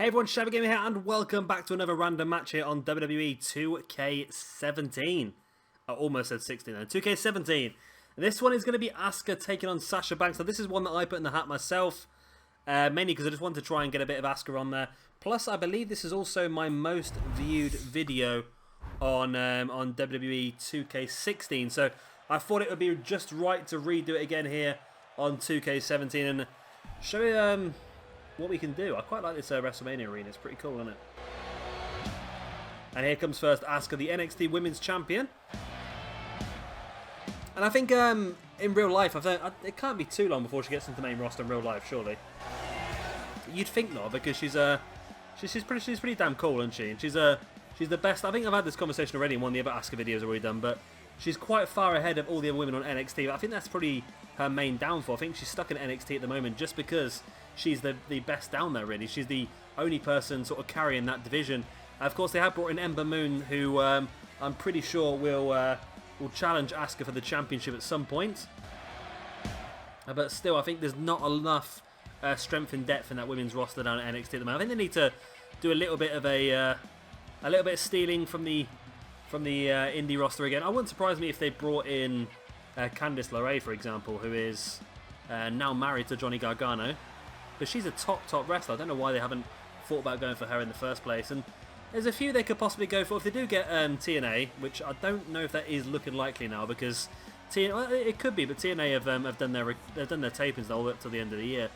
Hey everyone, Shabby Gamer here, and welcome back to another random match here on WWE 2K17. I almost said 16 then. 2K17. This one is going to be Asuka taking on Sasha Banks. Now this is one that I put in the hat myself, mainly because I just wanted to try and get a bit of Asuka on there. Plus, I believe this is also my most viewed video on WWE 2K16. So I thought it would be just right to redo it again here on 2K17 and show you what we can do. I quite like this WrestleMania arena. It's pretty cool, isn't it? And here comes first Asuka, the NXT Women's Champion. And I think in real life, it can't be too long before she gets into the main roster in real life, surely. You'd think not, because she's pretty damn cool, isn't she? And she's the best. I think I've had this conversation already in one of the other Asuka videos I've already done, but she's quite far ahead of all the other women on NXT. But I think that's probably her main downfall. I think she's stuck in NXT at the moment just because she's the best down there, really. She's the only person sort of carrying that division. Of course, they have brought in Ember Moon, who I'm pretty sure will challenge Asuka for the championship at some point. But still, I think there's not enough strength and depth in that women's roster down at NXT at the moment. I think they need to do a little bit of stealing from the indie roster again. I wouldn't surprise me if they brought in Candice LeRae, for example, who is now married to Johnny Gargano. But she's a top wrestler. I don't know why they haven't thought about going for her in the first place. And there's a few they could possibly go for if they do get TNA, which I don't know if that is looking likely now, because it could be, but TNA have done their tapings all up till the end of the year.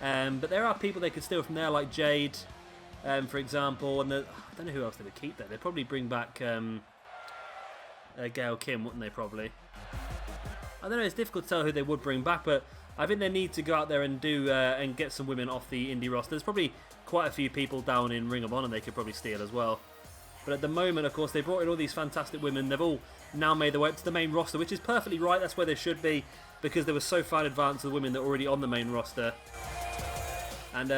But there are people they could steal from there, like Jade, for example. And I don't know who else they would keep there. They'd probably bring back Gail Kim, wouldn't they? Probably. I don't know. It's difficult to tell who they would bring back, but I think they need to go out there and do and get some women off the indie roster. There's probably quite a few people down in Ring of Honor they could probably steal as well. But at the moment, of course, they brought in all these fantastic women. They've all now made their way up to the main roster, which is perfectly right. That's where they should be, because they were so far in advance of the women that are already on the main roster. And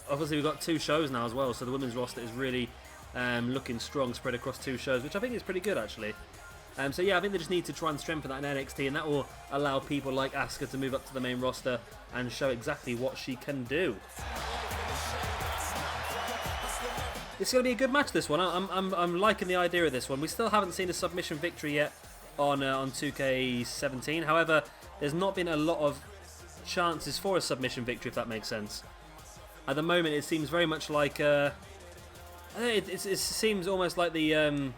obviously we've got 2 shows now as well, so the women's roster is really looking strong, spread across 2 shows, which I think is pretty good, actually. So yeah, I think they just need to try and strengthen that in NXT, and that will allow people like Asuka to move up to the main roster and show exactly what she can do. It's going to be a good match, this one. I'm liking the idea of this one. We still haven't seen a submission victory yet on 2K17. However, there's not been a lot of chances for a submission victory, if that makes sense. At the moment, it seems very much like it seems almost like the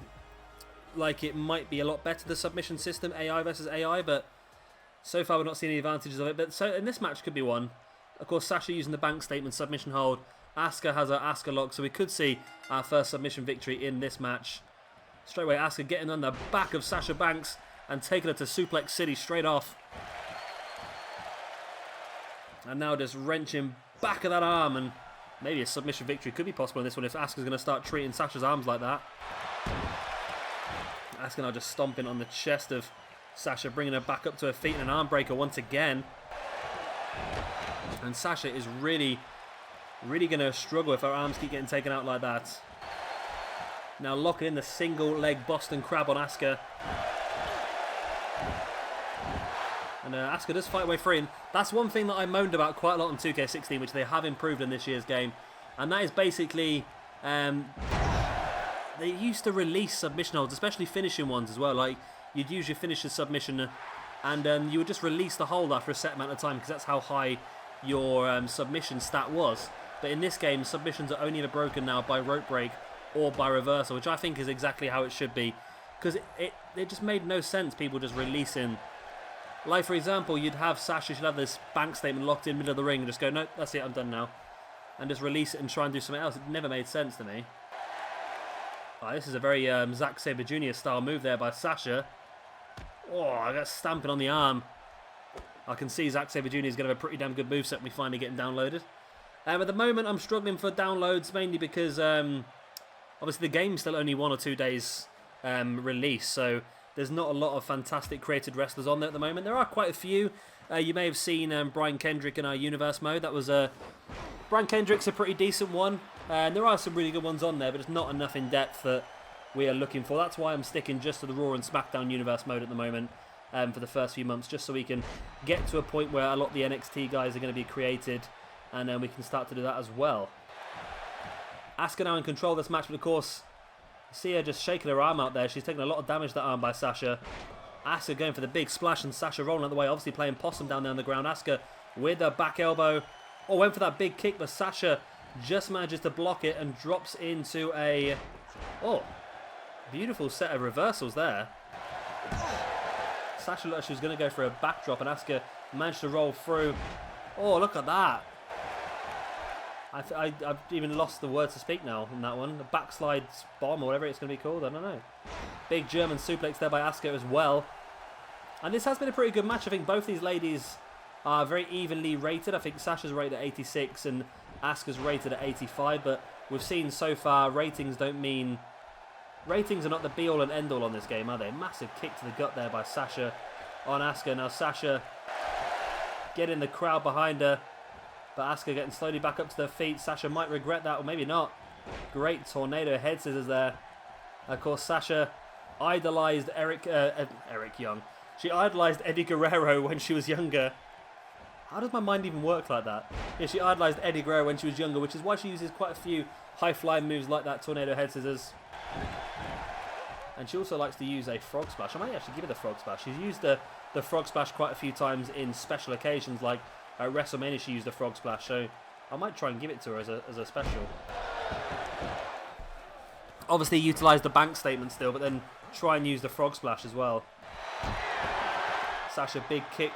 like it might be a lot better, the submission system, AI versus AI, but so far we've not seen any advantages of it. But so in this match could be one. Of course, Sasha using the bank statement submission hold. Asuka has her Asuka lock, so we could see our first submission victory in this match. Straight away, Asuka getting on the back of Sasha Banks and taking her to Suplex City straight off. And now just wrenching back of that arm, and maybe a submission victory could be possible in this one if Asuka's going to start treating Sasha's arms like that. Asuka now just stomping on the chest of Sasha, bringing her back up to her feet in an arm breaker once again. And Sasha is really going to struggle if her arms keep getting taken out like that. Now locking in the single leg Boston Crab on Asuka. And Asuka does fight her way free. And that's one thing that I moaned about quite a lot on 2K16, which they have improved in this year's game. And that is basically they used to release submission holds, especially finishing ones as well. Like, you'd use your finisher submission and you would just release the hold after a set amount of time, because that's how high your submission stat was. But in this game, submissions are only ever broken now by rope break or by reversal, which I think is exactly how it should be. Because it just made no sense, people just releasing. Like, for example, you'd have Sasha, she'd have this bank statement locked in middle of the ring and just go, no, that's it, I'm done now. And just release it and try and do something else. It never made sense to me. Oh, this is a very Zack Sabre Jr. style move there by Sasha. Oh, I got stamping on the arm. I can see Zack Sabre Jr. is going to have a pretty damn good moveset when we finally getting downloaded. At the moment, I'm struggling for downloads, mainly because obviously the game's still only 1 or 2 days release, so there's not a lot of fantastic created wrestlers on there at the moment. There are quite a few. You may have seen Brian Kendrick in our Universe mode. That was Brian Kendrick's a pretty decent one. And there are some really good ones on there, but it's not enough in depth that we are looking for. That's why I'm sticking just to the Raw and SmackDown Universe mode at the moment for the first few months, just so we can get to a point where a lot of the NXT guys are going to be created, and then we can start to do that as well. Asuka now in control of this match, but of course, see her just shaking her arm out there. She's taking a lot of damage, that arm by Sasha. Asuka going for the big splash and Sasha rolling out the way, obviously playing possum down there on the ground. Asuka with the back elbow. Oh, went for that big kick, but Sasha just manages to block it and drops into a... Oh, beautiful set of reversals there. Sasha looked like she was going to go for a backdrop and Asuka managed to roll through. Oh, look at that. I've even lost the words to speak now in that one. The backslide bomb or whatever it's going to be called, I don't know. Big German suplex there by Asuka as well. And this has been a pretty good match. I think both these ladies are very evenly rated. I think Sasha's rated at 86 and Asuka's rated at 85. But we've seen so far ratings don't mean... Ratings are not the be-all and end-all on this game, are they? Massive kick to the gut there by Sasha on Asuka. Now Sasha getting the crowd behind her. But Asuka getting slowly back up to their feet. Sasha might regret that, or maybe not. Great tornado head scissors there. Of course, Sasha idolised Eric Young. She idolised Eddie Guerrero when she was younger. How does my mind even work like that? Yeah, she idolised Eddie Guerrero when she was younger, which is why she uses quite a few high-flying moves like that tornado head scissors. And she also likes to use a frog splash. I might actually give her the frog splash. She's used the frog splash quite a few times in special occasions, like at WrestleMania she used the frog splash, so I might try and give it to her as a special. Obviously utilise the bank statement still, but then try and use the frog splash as well. Sasha, big kick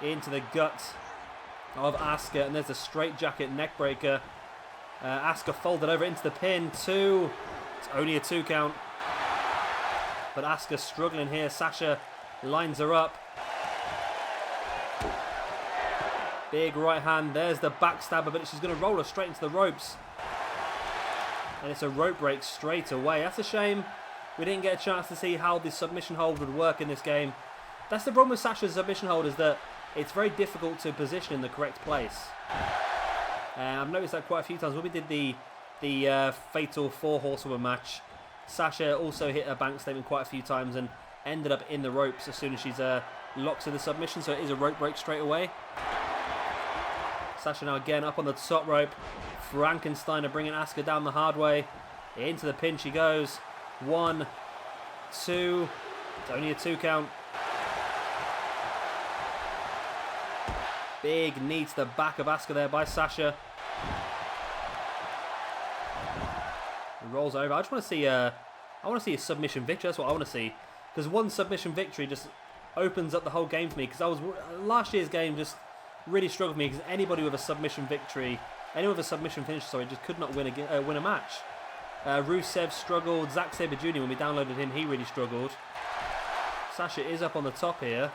into the gut of Asuka, and there's a straight jacket neck breaker. Asuka folded over into the pin. 2. It's only a 2 count. But Asuka struggling here. Sasha lines her up. Big right hand. There's the backstabber, but she's going to roll her straight into the ropes. And it's a rope break straight away. That's a shame. We didn't get a chance to see how the submission hold would work in this game. That's the problem with Sasha's submission hold, is that it's very difficult to position in the correct place. I've noticed that quite a few times. When we did the Fatal 4 Horsewoman match, Sasha also hit a bank statement quite a few times and ended up in the ropes as soon as she's locked in the submission, so it is a rope break straight away. Sasha now again up on the top rope. Frankensteiner bringing Asuka down the hard way. Into the pin she goes. 1, 2. It's only a 2 count. Big knee to the back of Asuka there by Sasha. He rolls over. I just want to see I want to see a submission victory. That's what I want to see. Because one submission victory just opens up the whole game for me. Because last year's game just really struggled for me. Because anybody with a submission victory, anyone with a submission finish, sorry, just could not win a match. Rusev struggled. Zack Sabre Jr., when we downloaded him, he really struggled. Sasha is up on the top here.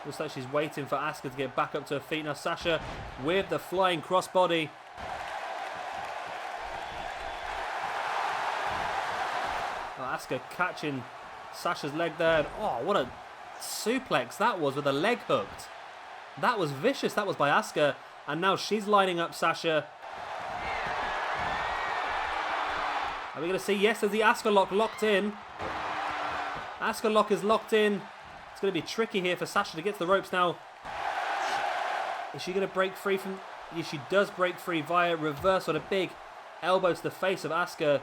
Looks like she's waiting for Asuka to get back up to her feet. Now Sasha with the flying crossbody. Asuka catching Sasha's leg there. And, oh, what a suplex that was with a leg hooked. That was vicious. That was by Asuka. And now she's lining up Sasha. Are we going to see? Yes, there's the Asuka lock locked in. Asuka lock is locked in. It's going to be tricky here for Sasha to get to the ropes now. Is she going to break free from... Yeah, she does break free via reverse on a big elbow to the face of Asuka.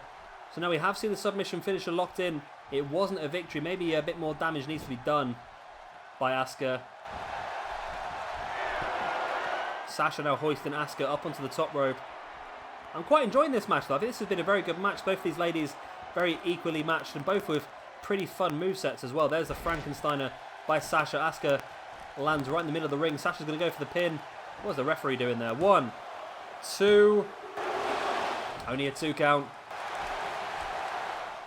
So now we have seen the submission finisher locked in. It wasn't a victory. Maybe a bit more damage needs to be done by Asuka. Sasha now hoisting Asuka up onto the top rope. I'm quite enjoying this match though. I think this has been a very good match. Both these ladies very equally matched and both with pretty fun movesets as well. There's the Frankensteiner by Sasha. Asuka lands right in the middle of the ring. Sasha's going to go for the pin. What's the referee doing there? 1, 2. Only a 2 count.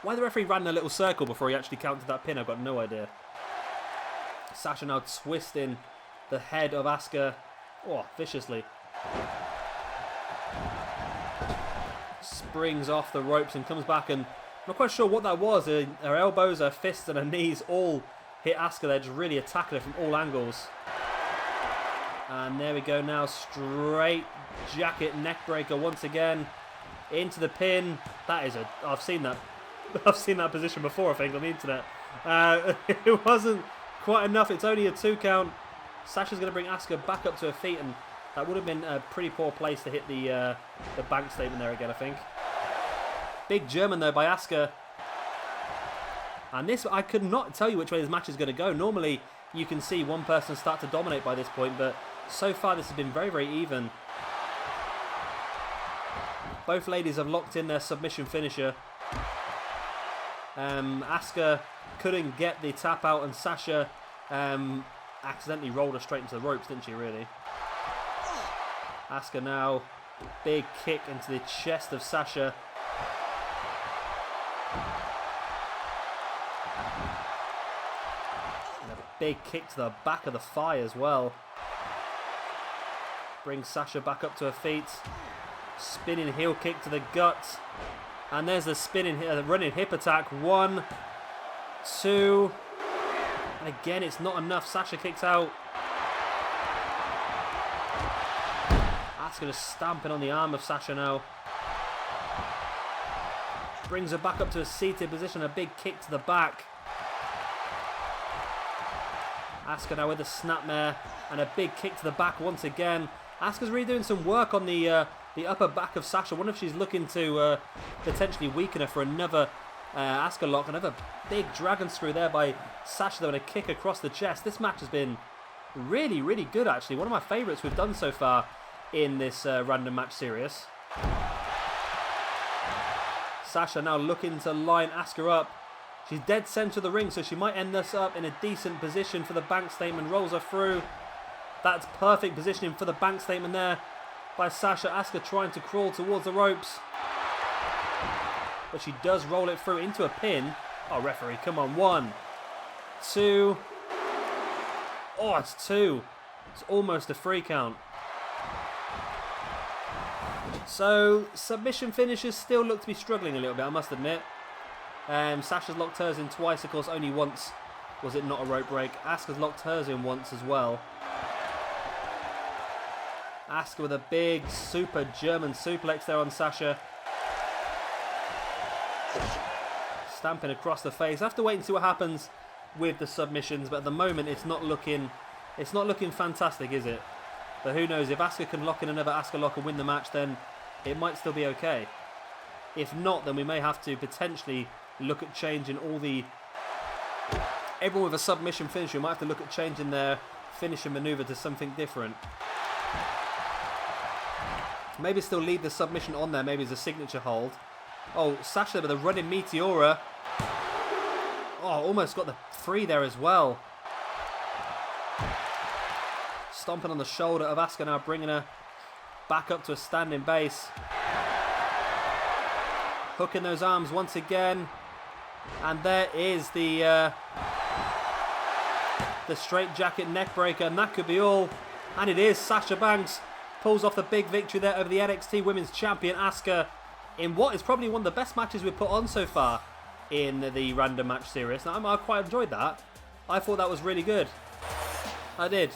Why the referee ran a little circle before he actually counted that pin, I've got no idea. Sasha now twisting the head of Asuka. Oh, viciously. Springs off the ropes and comes back, and I'm not quite sure what that was. Her elbows, her fists and her knees all hit Asuka there, just really attacking her from all angles. And there we go now, straight jacket neck breaker once again. Into the pin. That is I've seen that position before, I think, on the internet. It wasn't quite enough. It's only a 2 count. Sasha's going to bring Asuka back up to her feet, and That would have been a pretty poor place to hit the bank statement there again, I think. Big German, though, by Asuka. And this, I could not tell you which way this match is going to go. Normally, you can see one person start to dominate by this point, but so far this has been very, very even. Both ladies have locked in their submission finisher. Asuka couldn't get the tap out, and Sasha accidentally rolled her straight into the ropes, didn't she, really? Asuka now, big kick into the chest of Sasha. And a big kick to the back of the thigh as well. Brings Sasha back up to her feet. Spinning heel kick to the gut. And there's the running hip attack. 1, 2. And again, it's not enough. Sasha kicks out. Asuka just stamping on the arm of Sasha now. Brings her back up to a seated position. A big kick to the back. Asuka now with the snapmare. And a big kick to the back once again. Asuka's really doing some work on the upper back of Sasha. I wonder if she's looking to potentially weaken her for another Asuka lock. Another big dragon screw there by Sasha, though, and a kick across the chest. This match has been really, really good, actually. One of my favourites we've done so far in this random match series. Sasha now looking to line Asuka up. She's dead centre of the ring, so she might end this up in a decent position for the bank statement. Rolls her through. That's perfect positioning for the bank statement there by Sasha. Asuka trying to crawl towards the ropes. But she does roll it through into a pin. Oh, referee, come on. 1, 2. Oh, it's 2. It's almost a 3 count. So, submission finishers still look to be struggling a little bit, I must admit. Sasha's locked hers in twice, of course, only once was it not a rope break. Asuka's locked hers in once as well. Asuka with a big super German suplex there on Sasha. Stamping across the face. I have to wait and see what happens with the submissions, but at the moment it's not looking fantastic, is it? But who knows, if Asuka can lock in another Asuka lock and win the match, then it might still be okay. If not, then we may have to potentially look at changing everyone with a submission finisher. We might have to look at changing their finishing maneuver to something different. Maybe still leave the submission on there, maybe as a signature hold. Oh, Sasha with a running Meteora. Oh, almost got the 3 there as well. Stomping on the shoulder of Asuka now, bringing her back up to a standing base. Hooking those arms once again. And there is the straight jacket neck breaker, and that could be all. And it is. Sasha Banks pulls off the big victory there over the NXT Women's Champion Asuka in what is probably one of the best matches we've put on so far in the random match series. Now, I quite enjoyed that. I thought that was really good. I did.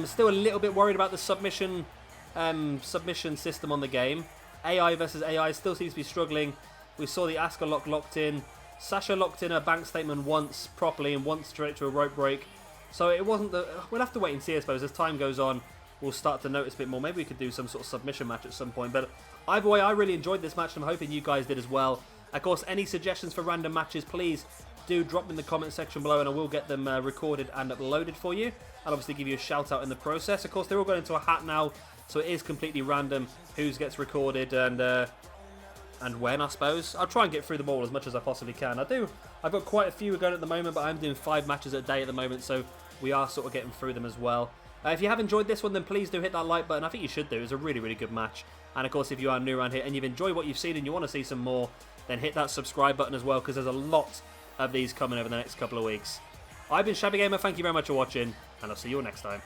Still a little bit worried about the submission system on the game. AI versus AI still seems to be struggling. We saw the Asuka locked in. Sasha locked in her bank statement once properly and once straight to a rope break. So it wasn't the... We'll have to wait and see, I suppose. As time goes on, we'll start to notice a bit more. Maybe we could do some sort of submission match at some point. But either way, I really enjoyed this match, and I'm hoping you guys did as well. Of course, any suggestions for random matches, please do drop them in the comment section below, and I will get them recorded and uploaded for you. I'll obviously give you a shout out in the process. Of course, they're all going into a hat now, so it is completely random who gets recorded and when, I suppose. I'll try and get through them all as much as I possibly can. I've got quite a few going at the moment, but I'm doing 5 matches a day at the moment, so we are sort of getting through them as well. If you have enjoyed this one, then please do hit that like button. I think you should do. It was a really, really good match. And of course, if you are new around here and you've enjoyed what you've seen and you want to see some more, then hit that subscribe button as well, because there's a lot of these coming over the next couple of weeks. I've been Shabby Gamer. Thank you very much for watching, and I'll see you all next time.